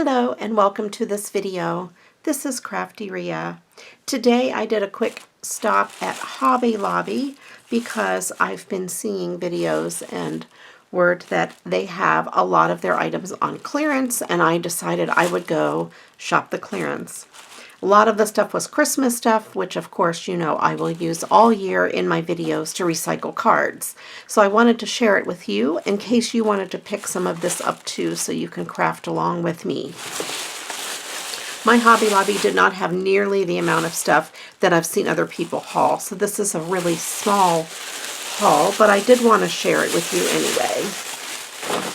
Hello and welcome to this video. This is Crafty Rhea. Today I did a quick stop at Hobby Lobby because I've been seeing videos and word that they have a lot of their items on clearance, and I decided I would go shop the clearance. A lot of the stuff was Christmas stuff, which of course you know I will use all year in my videos to recycle cards. So I wanted to share it with you in case you wanted to pick some of this up too so you can craft along with me. My Hobby Lobby did not have nearly the amount of stuff that I've seen other people haul, so this is a really small haul, but I did want to share it with you anyway.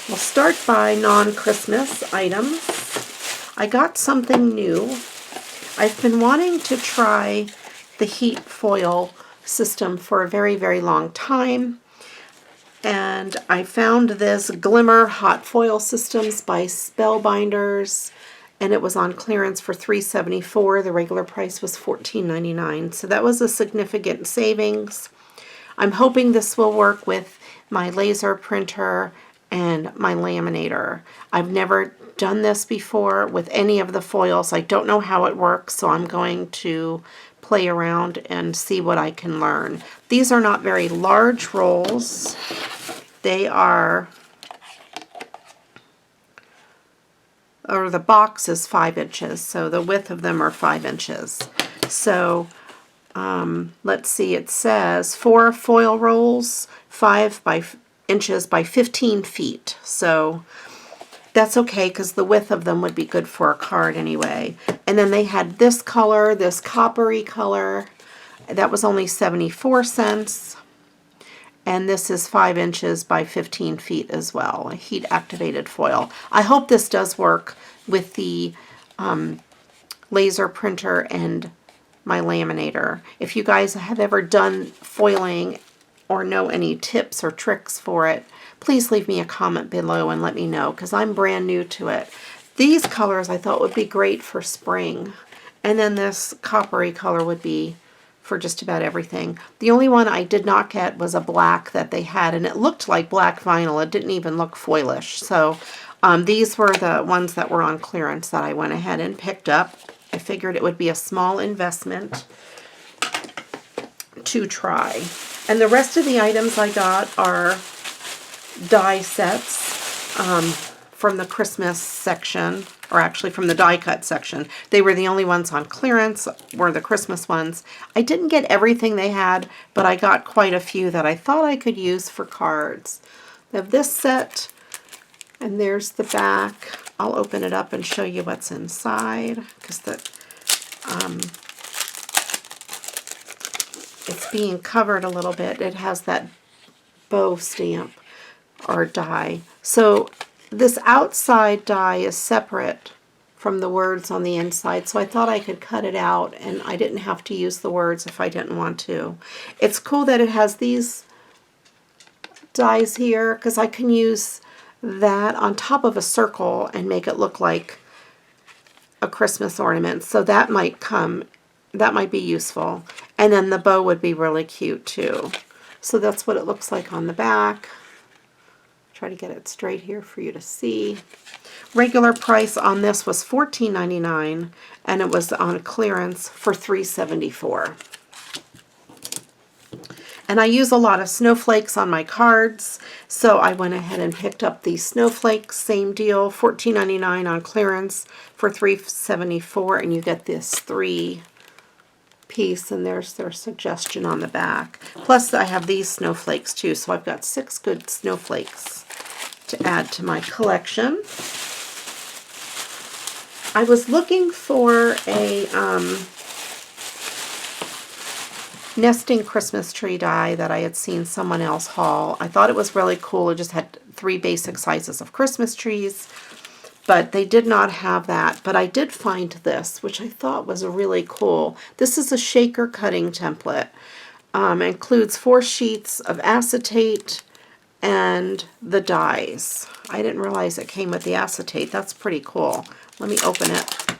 We'll start by non-Christmas items. I got something new. I've been wanting to try the heat foil system for a very, very long time, and I found this Glimmer Hot Foil Systems by Spellbinders, and it was on clearance for $3.74. The regular price was $14.99, so that was a significant savings. I'm hoping this will work with my laser printer and my laminator. I've never done this before with any of the foils. I don't know how it works, so I'm going to play around and see what I can learn. These are not very large rolls. They are, or the box is 5 inches, so the width of them are 5 inches. So let's see, it says 4 foil rolls, 5 inches by 15 feet. So that's okay because the width of them would be good for a card anyway. And then they had this color, this coppery color. That was only 74 cents. And this is 5 inches by 15 feet as well, a heat activated foil. I hope this does work with the laser printer and my laminator. If you guys have ever done foiling or know any tips or tricks for it, please leave me a comment below and let me know, because I'm brand new to it. These colors I thought would be great for spring, and then this coppery color would be for just about everything. The only one I did not get was a black that they had, and it looked like black vinyl. It didn't even look foilish. So these were the ones that were on clearance that I went ahead and picked up. I figured it would be a small investment to try. And the rest of the items I got are die sets from the Christmas section, or actually from the die cut section. They were the only ones on clearance, were the Christmas ones. I didn't get everything they had, but I got quite a few that I thought I could use for cards. They have this set, and there's the back. I'll open it up and show you what's inside, because it's being covered a little bit. It has that bow stamp or die. So this outside die is separate from the words on the inside, so I thought I could cut it out and I didn't have to use the words if I didn't want to. It's cool that it has these dies here, because I can use that on top of a circle and make it look like a Christmas ornament. So that might be useful. And then the bow would be really cute too. So that's what it looks like on the back. Try to get it straight here for you to see. Regular price on this was $14.99, and it was on clearance for $3.74. And I use a lot of snowflakes on my cards, so I went ahead and picked up these snowflakes. Same deal, $14.99 on clearance for $3.74, and you get this 3-piece, and there's their suggestion on the back. Plus I have these snowflakes too, so I've got 6 good snowflakes to add to my collection. I was looking for a nesting Christmas tree die that I had seen someone else haul. I thought it was really cool. It just had 3 basic sizes of Christmas trees, but they did not have that. But I did find this, which I thought was really cool. This is a shaker cutting template. Includes 4 sheets of acetate and the dies. I didn't realize it came with the acetate. That's pretty cool. Let me open it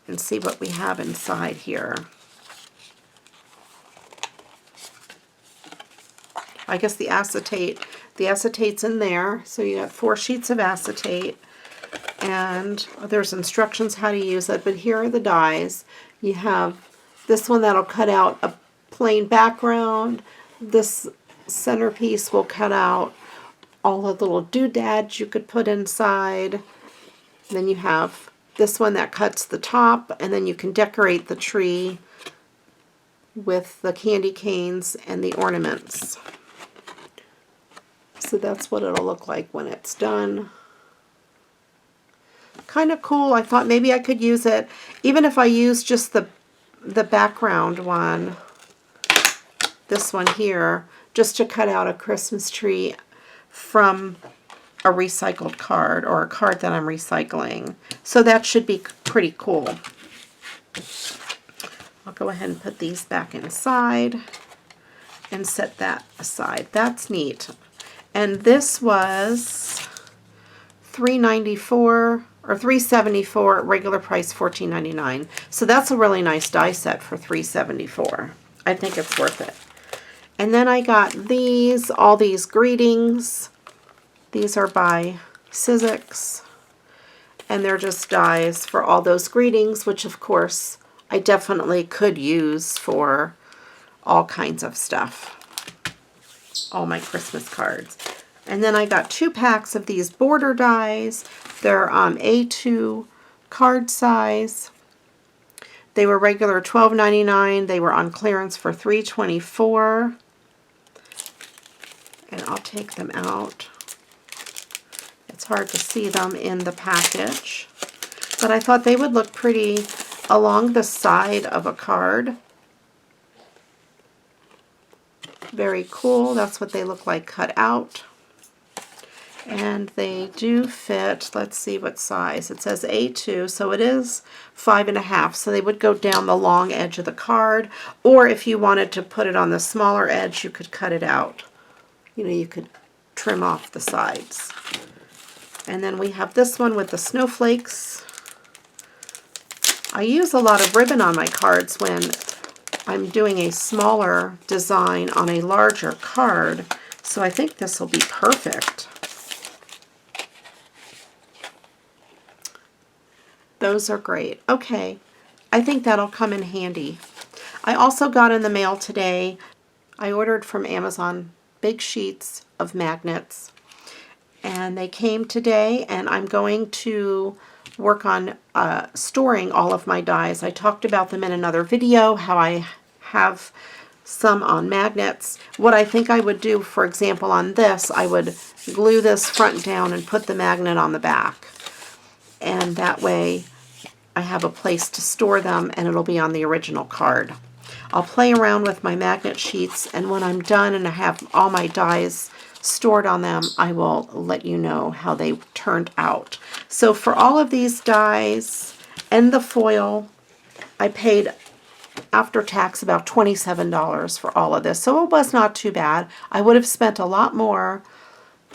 and see what we have inside here. I guess the acetate's in there. So you got 4 sheets of acetate. and there's instructions how to use it, but here are the dies. You have this one that'll cut out a plain background. This centerpiece will cut out all the little doodads you could put inside. Then you have this one that cuts the top, and then you can decorate the tree with the candy canes and the ornaments. So that's what it'll look like when it's done. Kind of cool. I thought maybe I could use it, even if I use just the background one, this one here, just to cut out a Christmas tree from a recycled card, or a card that I'm recycling. So that should be pretty cool. I'll go ahead and put these back inside and set that aside. That's neat. And this was $3.94 or $3.74, regular price $14.99. So that's a really nice die set for $3.74. I think it's worth it. And then I got these, all these greetings. These are by Sizzix, and they're just dies for all those greetings, which of course I definitely could use for all kinds of stuff. All my Christmas cards. And then I got 2 packs of these border dies. They're A2 card size. They were regular $12.99. They were on clearance for $3.24. And I'll take them out. It's hard to see them in the package, but I thought they would look pretty along the side of a card. Very cool. That's what they look like cut out. And they do fit, let's see what size. It says A2, so it is 5.5. So they would go down the long edge of the card, or if you wanted to put it on the smaller edge, you could cut it out. You know, you could trim off the sides. And then we have this one with the snowflakes. I use a lot of ribbon on my cards when I'm doing a smaller design on a larger card, so I think this will be perfect. Those are great. Okay, I think that'll come in handy. I also got in the mail today, I ordered from Amazon big sheets of magnets, and they came today, and I'm going to work on storing all of my dies. I talked about them in another video, how I have some on magnets. What I think I would do, for example, on this, I would glue this front down and put the magnet on the back. And that way I have a place to store them, and it'll be on the original card. I'll play around with my magnet sheets, and when I'm done and I have all my dies stored on them, I will let you know how they turned out. So for all of these dies and the foil, I paid after tax about $27 for all of this. So it was not too bad. I would have spent a lot more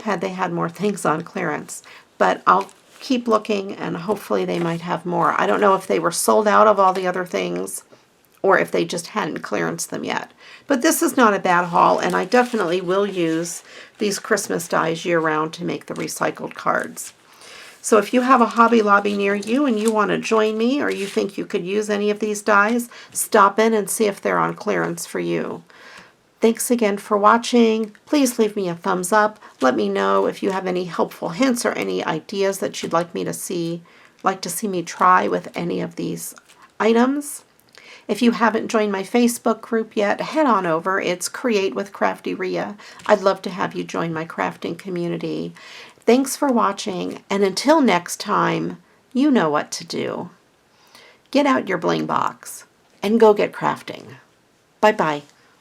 had they had more things on clearance. But I'll keep looking, and hopefully they might have more. I don't know if they were sold out of all the other things or if they just hadn't clearanced them yet. But this is not a bad haul, and I definitely will use these Christmas dies year-round to make the recycled cards. So if you have a Hobby Lobby near you and you want to join me, or you think you could use any of these dies, stop in and see if they're on clearance for you. Thanks again for watching. Please leave me a thumbs up. Let me know if you have any helpful hints or any ideas that you'd like to see me try with any of these items. If you haven't joined my Facebook group yet, head on over. It's Create with Crafty Rhea. I'd love to have you join my crafting community. Thanks for watching, and until next time, you know what to do. Get out your bling box and go get crafting. Bye-bye.